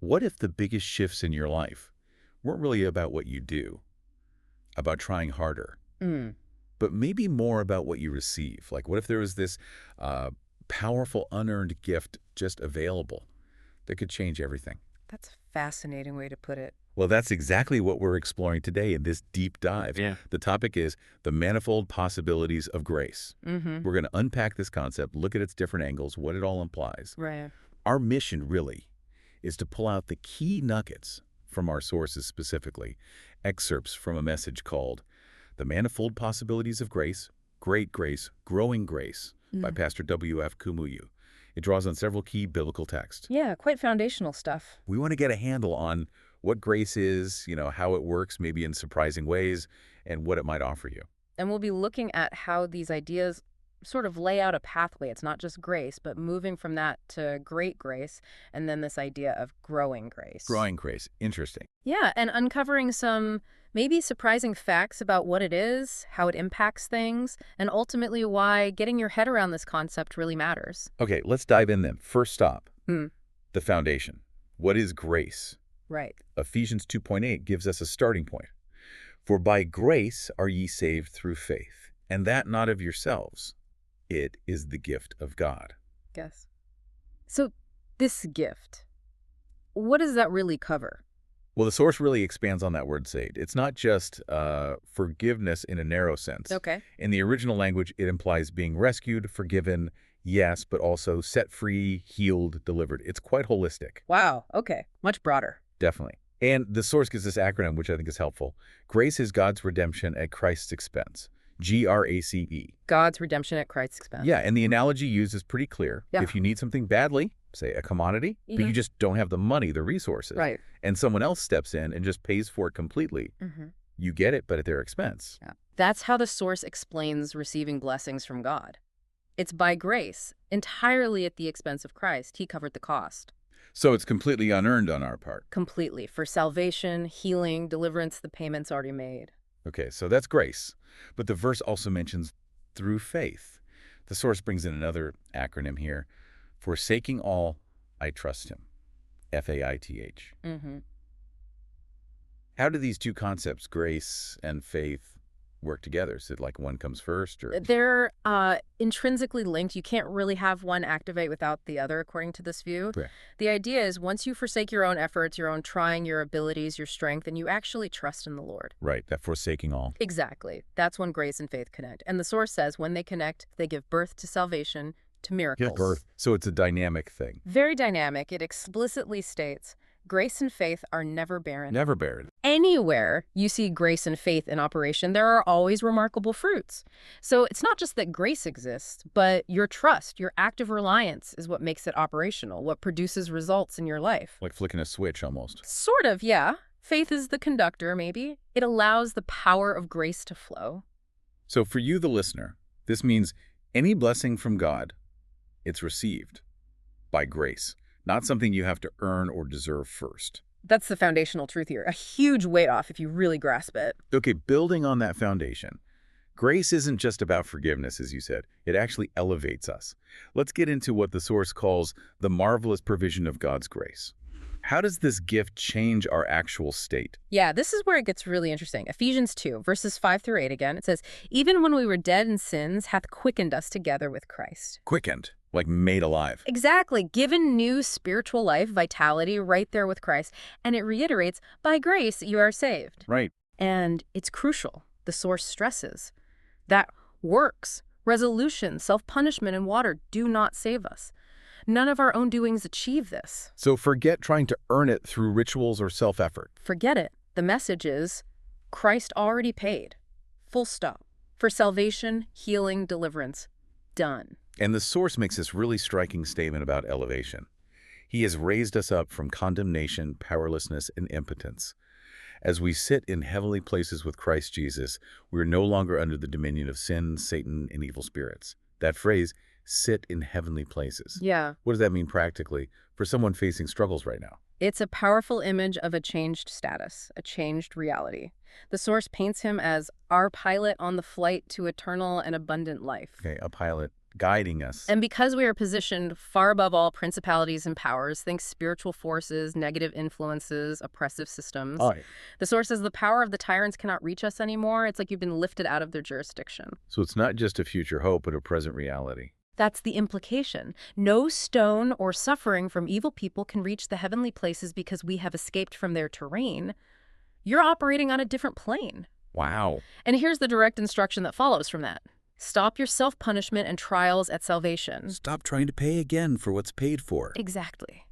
What if the biggest shifts in your life weren't really about what you do, about trying harder, Mm, but maybe more about what you receive? Like, what if there was this uh, powerful unearned gift just available that could change everything? that's a fascinating way to put it. Well, that's exactly what we're exploring today in this deep dive. Yeah. The topic is the manifold possibilities of grace. Mm-hmm. We're going to unpack this concept, look at its different angles, what it all implies. Right. Our mission, really, is to pull out the key nuggets from our sources specifically, excerpts from a message called The Manifold Possibilities of Grace, Great Grace, Growing Grace by Pastor W.F. Kumuyi. It draws on several key biblical texts. Yeah, quite foundational stuff. We want to get a handle on what grace is, how it works, maybe in surprising ways, and what it might offer you. And we'll be looking at how these ideas sort of lay out a pathway. It's not just grace, but moving from that to great grace, and then this idea of growing grace. Growing grace. Interesting. Yeah, and uncovering some maybe surprising facts about what it is, how it impacts things, and ultimately why getting your head around this concept really matters. Okay, let's dive in then. First stop, Hmm. the foundation. What is grace? Right. Ephesians 2:8 gives us a starting point. For by grace are ye saved through faith, and that not of yourselves. It is the gift of God. Guess. So this gift, what does that really cover? Well, the source really expands on that word saved. It's not just forgiveness in a narrow sense. Okay. In the original language, it implies being rescued, forgiven, yes, but also set free, healed, delivered. It's quite holistic. Wow. Okay. Much broader. Definitely. And the source gives this acronym, which I think is helpful. Grace is God's redemption at Christ's expense. GRACE. God's redemption at Christ's expense. Yeah, and the analogy used is pretty clear. Yeah. If you need something badly, say a commodity, but you just don't have the money, the resources, Right. and someone else steps in and just pays for it completely, you get it, but at their expense. Yeah. That's how the source explains receiving blessings from God. It's by grace, entirely at the expense of Christ. He covered the cost. So it's completely unearned on our part. Completely. For salvation, healing, deliverance, the payment's already made. Okay, so that's grace. But the verse also mentions through faith. The source brings in another acronym here. Forsaking all, I trust him. FAITH. Mm-hmm. How do these two concepts, grace and faith, work together? Is it like one comes first? Or They're intrinsically linked. You can't really have one activate without the other, according to this view. Correct. The idea is once you forsake your own efforts, your own trying, your abilities, your strength, and you actually trust in the Lord. Right, that forsaking all. Exactly. That's when grace and faith connect. And the source says when they connect, they give birth to salvation, to miracles. So it's a dynamic thing. Very dynamic. It explicitly states grace and faith are never barren. Never barren. Anywhere you see grace and faith in operation, there are always remarkable fruits. So it's not just that grace exists, but your trust, your active reliance is what makes it operational, what produces results in your life. Like flicking a switch almost. Sort of, yeah. Faith is the conductor, maybe. It allows the power of grace to flow. So for you, the listener, this means any blessing from God, it's received by grace, not something you have to earn or deserve first. That's the foundational truth here. A huge weight off if you really grasp it. Okay, building on that foundation, grace isn't just about forgiveness, as you said. It actually elevates us. Let's get into what the source calls the marvelous provision of God's grace. How does this gift change our actual state? Yeah, this is where it gets really interesting. Ephesians 2, verses 5-8 again. It says, even when we were dead in sins, hath quickened us together with Christ. Quickened, like made alive. Exactly. Given new spiritual life, vitality, right there with Christ. And it reiterates, by grace you are saved. Right. And it's crucial. The source stresses that works, resolution, self-punishment, and water do not save us. None of our own doings achieve this. So forget trying to earn it through rituals or self-effort. Forget it. The message is, Christ already paid. Full stop. For salvation, healing, deliverance. Done. And the source makes this really striking statement about elevation. He has raised us up from condemnation, powerlessness, and impotence. As we sit in heavenly places with Christ Jesus, we are no longer under the dominion of sin, Satan, and evil spirits. That phrase, sit in heavenly places. Yeah. What does that mean practically for someone facing struggles right now? It's a powerful image of a changed status, a changed reality. The source paints him as our pilot on the flight to eternal and abundant life. Okay, a pilot. guiding us. And because we are positioned far above all principalities and powers, think spiritual forces, negative influences, oppressive systems, Oh, yeah. the source says the power of the tyrants cannot reach us anymore. It's like you've been lifted out of their jurisdiction. So it's not just a future hope, but a present reality. That's the implication. No stone or suffering from evil people can reach the heavenly places because we have escaped from their terrain. You're operating on a different plane. Wow. And here's the direct instruction that follows from that. Stop your self-punishment and trials at salvation. Stop trying to pay again for what's paid for. Exactly.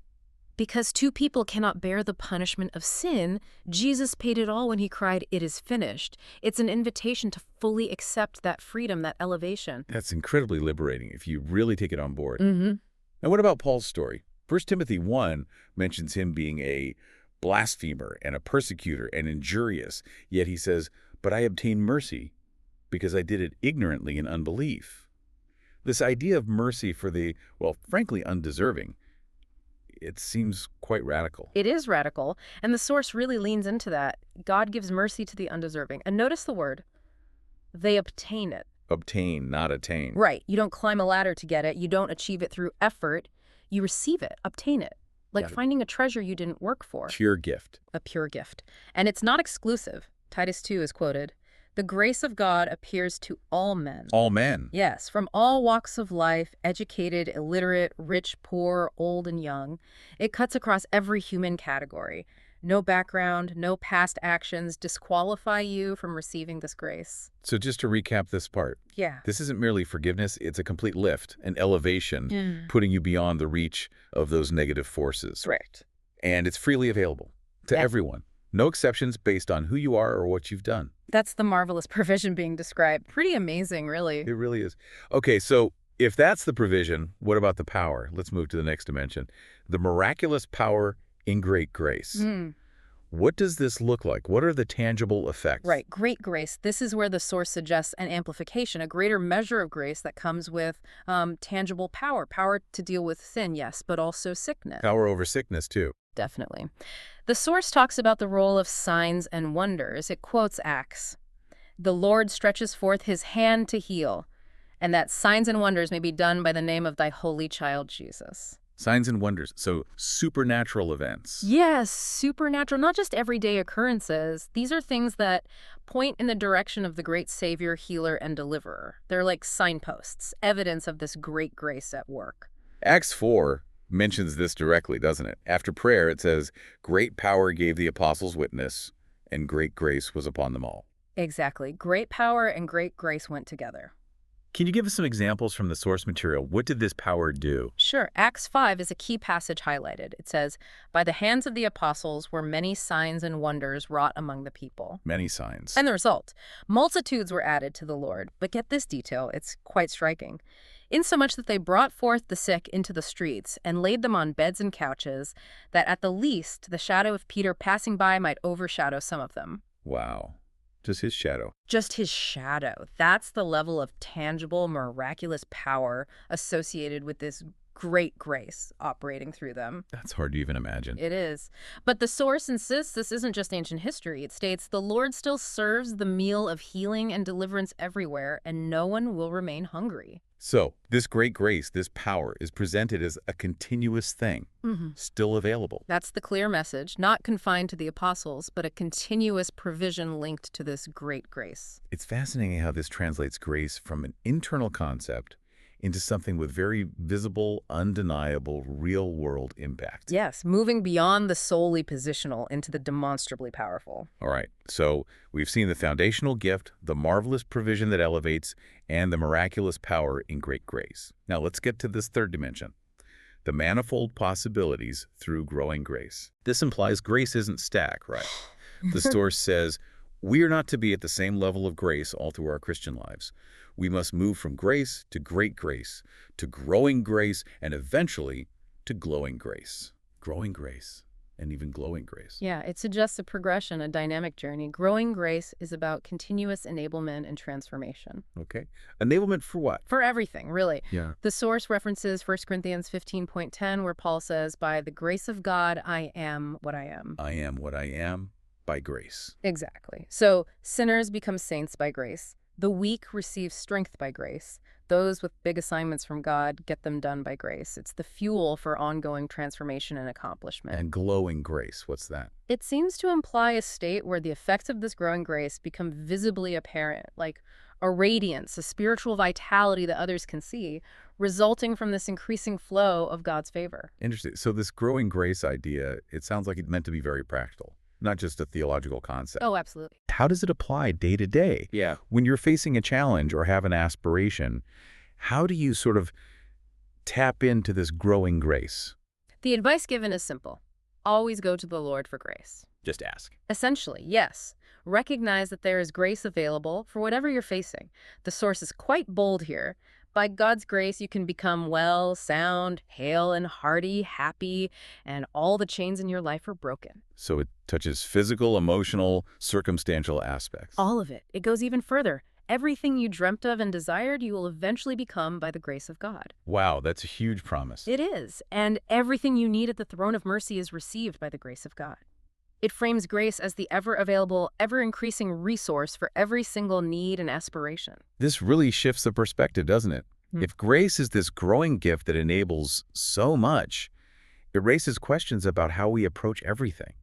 Because two people cannot bear the punishment of sin, Jesus paid it all when he cried, "It is finished." It's an invitation to fully accept that freedom, that elevation. That's incredibly liberating if you really take it on board. Mm-hmm. Now, what about Paul's story? 1 Timothy 1 mentions him being a blasphemer and a persecutor and injurious, yet he says, "But I obtained mercy because I did it ignorantly in unbelief." This idea of mercy for the, well, frankly, undeserving, it seems quite radical. It is radical, and the source really leans into that. God gives mercy to the undeserving. And notice the word, they obtain it. Obtain, not attain. Right. You don't climb a ladder to get it. You don't achieve it through effort. You receive it, obtain it. Like finding a treasure you didn't work for. Pure gift. A pure gift. And it's not exclusive. Titus 2 is quoted, "The grace of God appears to all men." All men. Yes, from all walks of life, educated, illiterate, rich, poor, old, and young. It cuts across every human category. No background, no past actions disqualify you from receiving this grace. So just to recap this part, Yeah. this isn't merely forgiveness, it's a complete lift, an elevation, putting you beyond the reach of those negative forces. Correct. And it's freely available to everyone. No exceptions based on who you are or what you've done. That's the marvelous provision being described. Pretty amazing, really. It really is. Okay, so if that's the provision, what about the power? Let's move to the next dimension. The miraculous power in great grace. What does this look like? What are the tangible effects? Right, great grace. This is where the source suggests an amplification, a greater measure of grace that comes with tangible power. Power to deal with sin, yes, but also sickness. Power over sickness, too. Definitely. The source talks about the role of signs and wonders. It quotes Acts. "The Lord stretches forth his hand to heal, and that signs and wonders may be done by the name of thy holy child Jesus." Signs and wonders, so supernatural events. Yes, supernatural, not just everyday occurrences. These are things that point in the direction of the great Savior, healer, and deliverer. They're like signposts, evidence of this great grace at work. Acts 4 mentions this directly, doesn't it? After prayer, it says, "Great power gave the apostles witness, and great grace was upon them all." Exactly. Great power and great grace went together. Can you give us some examples from the source material? What did this power do? Sure. Acts 5 is a key passage highlighted. It says, "By the hands of the apostles were many signs and wonders wrought among the people." Many signs. And the result, multitudes were added to the Lord. But get this detail, it's quite striking. Insomuch that they brought forth the sick into the streets and laid them on beds and couches, that at the least the shadow of Peter passing by might overshadow some of them. Wow. Just his shadow. Just his shadow. That's the level of tangible, miraculous power associated with this great grace operating through them. That's hard to even imagine. It is. But the source insists this isn't just ancient history. It states, "The Lord still serves the meal of healing and deliverance everywhere, and no one will remain hungry." So, this great grace, this power, is presented as a continuous thing, still available. That's the clear message, not confined to the apostles, but a continuous provision linked to this great grace. It's fascinating how this translates grace from an internal concept into something with very visible, undeniable, real-world impact. Yes, moving beyond the solely positional into the demonstrably powerful. All right, so we've seen the foundational gift, the marvelous provision that elevates, and the miraculous power in great grace. Now let's get to this third dimension, the manifold possibilities through growing grace. This implies grace isn't static, right? The source says, we are not to be at the same level of grace all through our Christian lives. We must move from grace to great grace, to growing grace, and eventually to glowing grace. Growing grace, and even glowing grace. Yeah, it suggests a progression, a dynamic journey. Growing grace is about continuous enablement and transformation. Okay. Enablement for what? For everything, really. Yeah. The source references 1 Corinthians 15:10, where Paul says, "By the grace of God, I am what I am." I am what I am by grace. Exactly. So sinners become saints by grace. The weak receive strength by grace. Those with big assignments from God get them done by grace. It's the fuel for ongoing transformation and accomplishment. And glowing grace, what's that? It seems to imply a state where the effects of this growing grace become visibly apparent, like a radiance, a spiritual vitality that others can see, resulting from this increasing flow of God's favor. Interesting. So this growing grace idea, it sounds like it's meant to be very practical, not just a theological concept. Oh, absolutely. How does it apply day to day? Yeah. When you're facing a challenge or have an aspiration, how do you sort of tap into this growing grace? The advice given is simple. Always go to the Lord for grace. Just ask. Essentially, yes. Recognize that there is grace available for whatever you're facing. The source is quite bold here. By God's grace, you can become well, sound, hale and hearty, happy, and all the chains in your life are broken. So it touches physical, emotional, circumstantial aspects. All of it. It goes even further. Everything you dreamt of and desired, you will eventually become by the grace of God. Wow, that's a huge promise. It is. And everything you need at the throne of mercy is received by the grace of God. It frames grace as the ever-available, ever-increasing resource for every single need and aspiration. This really shifts the perspective, doesn't it? If grace is this growing gift that enables so much, it raises questions about how we approach everything.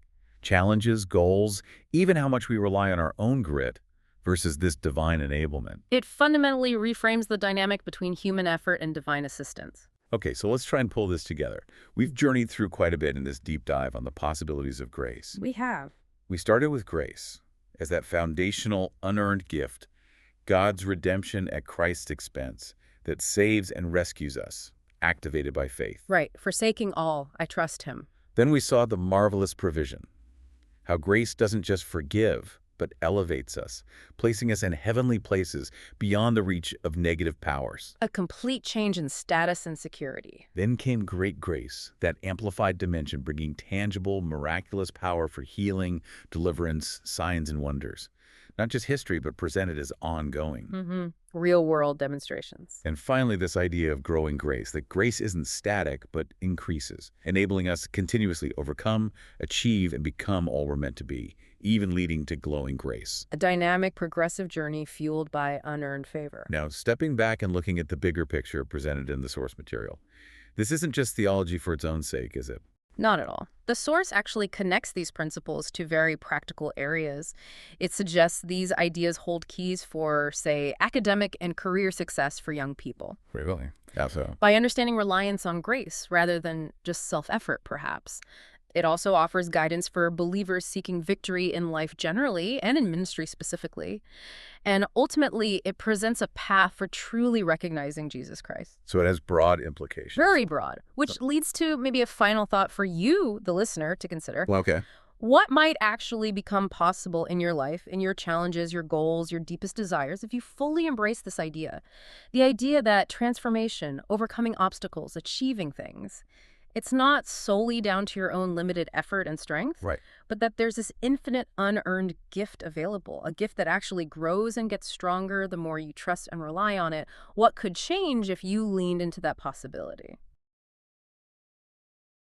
Challenges, goals, even how much we rely on our own grit versus this divine enablement. It fundamentally reframes the dynamic between human effort and divine assistance. Okay, so let's try and pull this together. We've journeyed through quite a bit in this deep dive on the possibilities of grace. We have. We started with grace as that foundational, unearned gift, God's redemption at Christ's expense that saves and rescues us, activated by faith. Right. Forsaking all, I trust him. Then we saw the marvelous provision, how grace doesn't just forgive, but elevates us, placing us in heavenly places beyond the reach of negative powers. A complete change in status and security. Then came great grace, that amplified dimension bringing tangible, miraculous power for healing, deliverance, signs, and wonders. Not just history, but presented as ongoing. Real-world demonstrations. And finally, this idea of growing grace, that grace isn't static, but increases, enabling us to continuously overcome, achieve, and become all we're meant to be, even leading to glowing grace. A dynamic, progressive journey fueled by unearned favor. Now, stepping back and looking at the bigger picture presented in the source material, this isn't just theology for its own sake, is it? Not at all. The source actually connects these principles to very practical areas. It suggests these ideas hold keys for, say, academic and career success for young people. Really? Yeah, so. By understanding reliance on grace rather than just self-effort, perhaps. It also offers guidance for believers seeking victory in life generally and in ministry specifically. And ultimately, it presents a path for truly recognizing Jesus Christ. So it has broad implications. Very broad, which leads to maybe a final thought for you, the listener, to consider. Well, okay. What might actually become possible in your life, in your challenges, your goals, your deepest desires, if you fully embrace this idea? The idea that transformation, overcoming obstacles, achieving things, it's not solely down to your own limited effort and strength, Right. but that there's this infinite unearned gift available, a gift that actually grows and gets stronger the more you trust and rely on it. What could change if you leaned into that possibility?